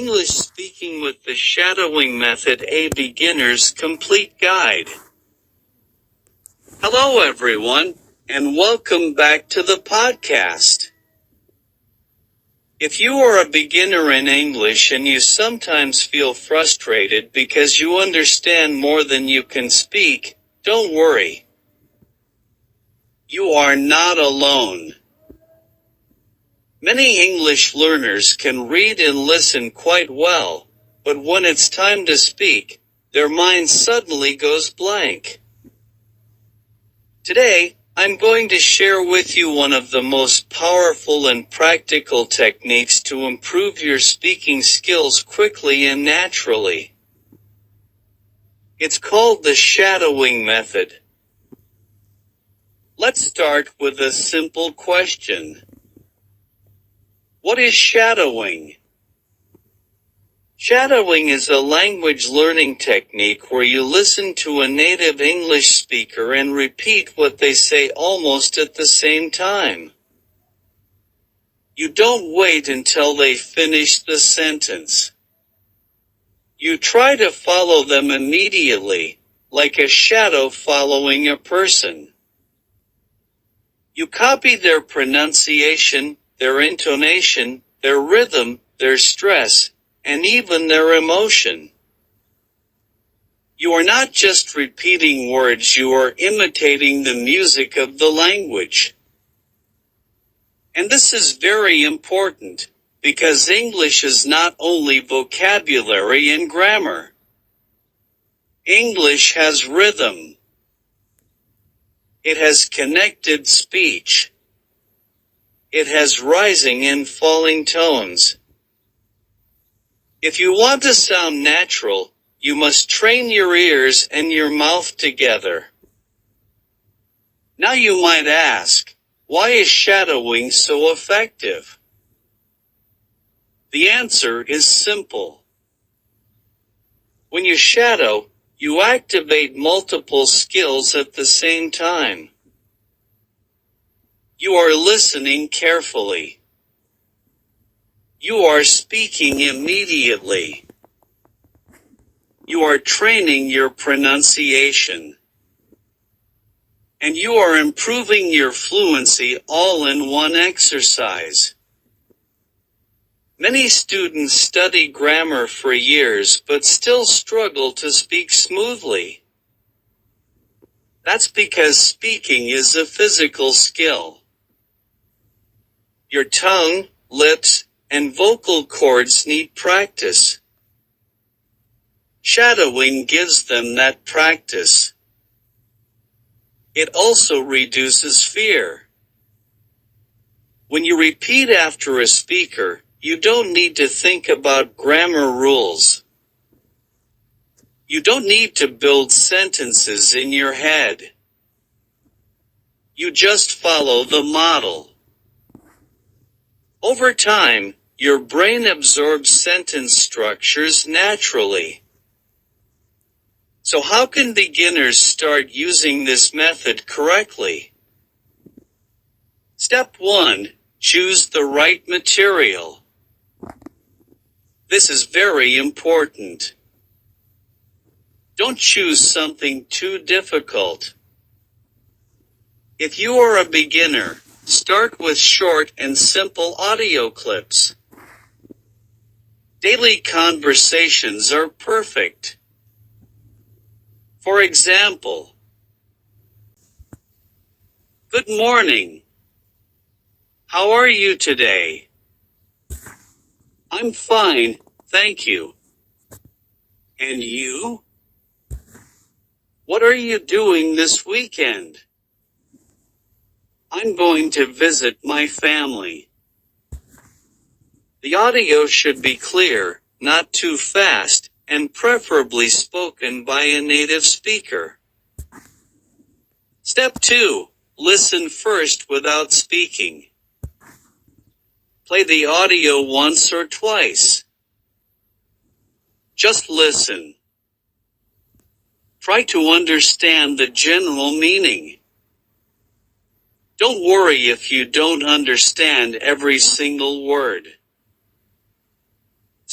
English Speaking with the Shadowing Method, a Beginner's Complete Guide. Hello everyone, and welcome back to the podcast. If you are a beginner in English and you sometimes feel frustrated because you understand more than you can speak, don't worry. You are not alone. Many English learners can read and listen quite well, but when it's time to speak, their mind suddenly goes blank. Today, I'm going to share with you one of the most powerful and practical techniques to improve your speaking skills quickly and naturally. It's called the shadowing method. Let's start with a simple question. What is shadowing? Shadowing is a language learning technique where you listen to a native English speaker and repeat what they say almost at the same time. You don't wait until they finish the sentence. You try to follow them immediately, like a shadow following a person. You copy their pronunciation, their intonation, their rhythm, their stress, and even their emotion. You are not just repeating words, you are imitating the music of the language. And this is very important, because English is not only vocabulary and grammar. English has rhythm. It has connected speech. It has rising and falling tones. If you want to sound natural, you must train your ears and your mouth together. Now you might ask, why is shadowing so effective? The answer is simple. When you shadow, you activate multiple skills at the same time. You are listening carefully. You are speaking immediately. You are training your pronunciation. And you are improving your fluency all in one exercise. Many students study grammar for years but still struggle to speak smoothly. That's because speaking is a physical skill. Your tongue, lips, and vocal cords need practice. Shadowing gives them that practice. It also reduces fear. When you repeat after a speaker, you don't need to think about grammar rules. You don't need to build sentences in your head. You just follow the model. Over time, your brain absorbs sentence structures naturally. So how can beginners start using this method correctly? Step 1. Choose the right material. This is very important. Don't choose something too difficult. If you are a beginner, start with short and simple audio clips. Daily conversations are perfect. For example, good morning. How are you today? I'm fine, thank you. And you? What are you doing this weekend? I'm going to visit my family. The audio should be clear, not too fast, and preferably spoken by a native speaker. Step 2. Listen first without speaking. Play the audio once or twice. Just listen. Try to understand the general meaning. Don't worry if you don't understand every single word.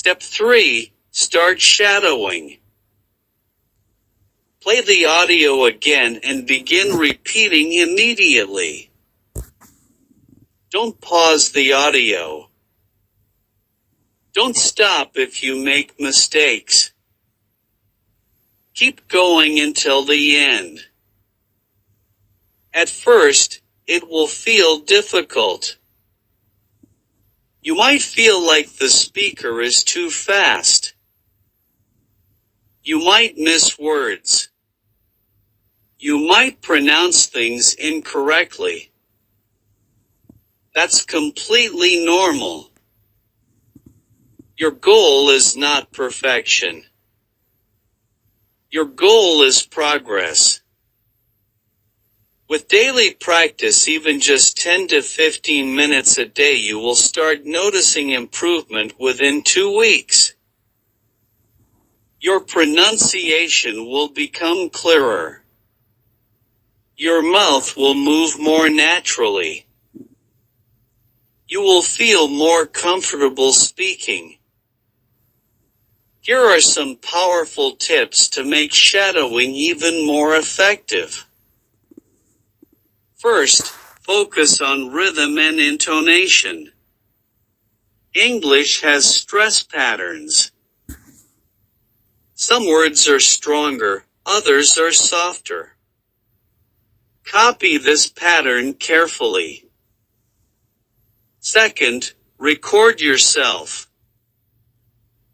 Step 3. Start shadowing. Play the audio again and begin repeating immediately. Don't pause the audio. Don't stop if you make mistakes. Keep going until the end. At first, it will feel difficult. You might feel like the speaker is too fast. You might miss words. You might pronounce things incorrectly. That's completely normal. Your goal is not perfection. Your goal is progress. With daily practice, even just 10 to 15 minutes a day, you will start noticing improvement within 2 weeks. Your pronunciation will become clearer. Your mouth will move more naturally. You will feel more comfortable speaking. Here are some powerful tips to make shadowing even more effective. First, focus on rhythm and intonation. English has stress patterns. Some words are stronger, others are softer. Copy this pattern carefully. Second, record yourself.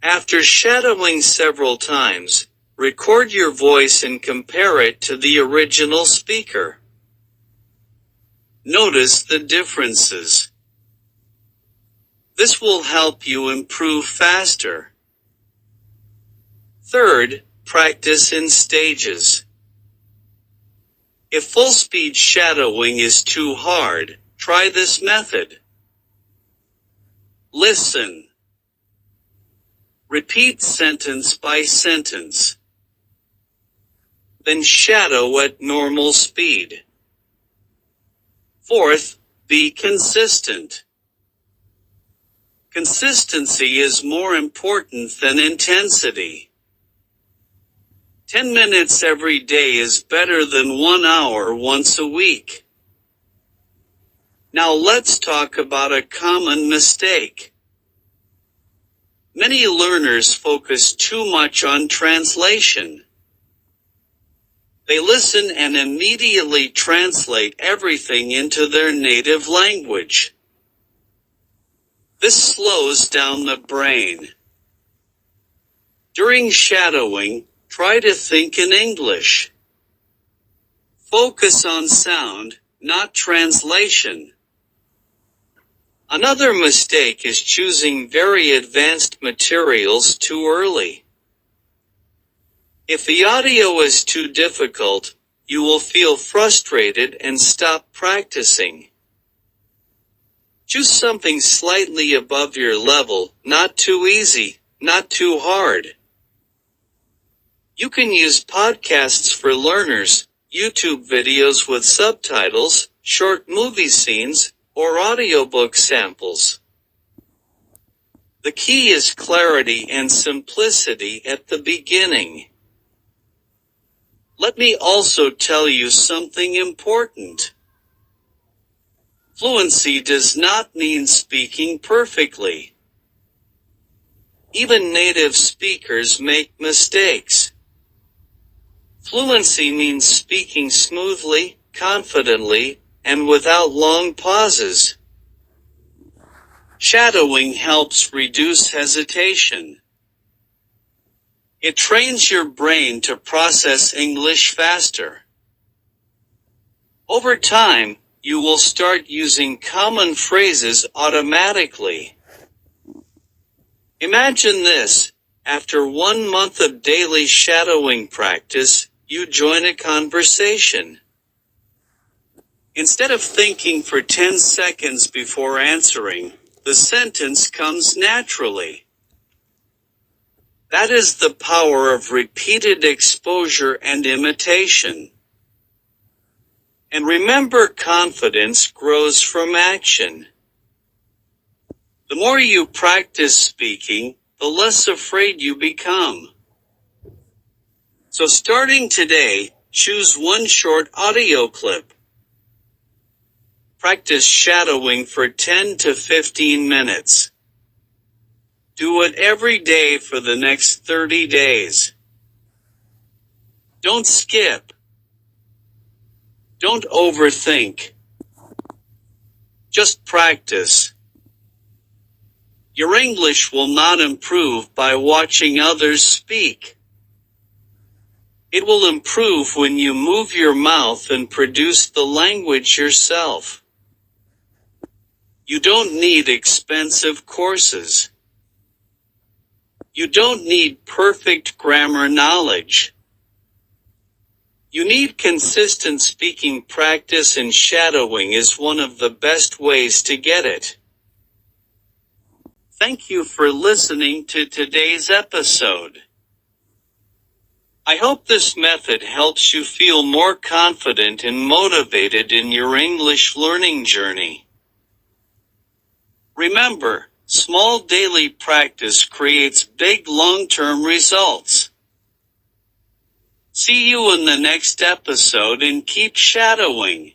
After shadowing several times, record your voice and compare it to the original speaker. Notice the differences. This will help you improve faster. Third, practice in stages. If full-speed shadowing is too hard, try this method. Listen. Repeat sentence by sentence. Then shadow at normal speed. Fourth, be consistent. Consistency is more important than intensity. 10 minutes every day is better than 1 hour once a week. Now let's talk about a common mistake. Many learners focus too much on translation. They listen and immediately translate everything into their native language. This slows down the brain. During shadowing, try to think in English. Focus on sound, not translation. Another mistake is choosing very advanced materials too early. If the audio is too difficult, you will feel frustrated and stop practicing. Choose something slightly above your level, not too easy, not too hard. You can use podcasts for learners, YouTube videos with subtitles, short movie scenes, or audiobook samples. The key is clarity and simplicity at the beginning. Let me also tell you something important. Fluency does not mean speaking perfectly. Even native speakers make mistakes. Fluency means speaking smoothly, confidently, and without long pauses. Shadowing helps reduce hesitation. It trains your brain to process English faster. Over time, you will start using common phrases automatically. Imagine this: after 1 month of daily shadowing practice, you join a conversation. Instead of thinking for 10 seconds before answering, the sentence comes naturally. That is the power of repeated exposure and imitation. And remember, confidence grows from action. The more you practice speaking, the less afraid you become. So starting today, choose one short audio clip. Practice shadowing for 10 to 15 minutes. Do it every day for the next 30 days. Don't skip. Don't overthink. Just practice. Your English will not improve by watching others speak. It will improve when you move your mouth and produce the language yourself. You don't need expensive courses. You don't need perfect grammar knowledge. You need consistent speaking practice, and shadowing is one of the best ways to get it. Thank you for listening to today's episode. I hope this method helps you feel more confident and motivated in your English learning journey. Remember, small daily practice creates big long-term results. See you in the next episode, and keep shadowing.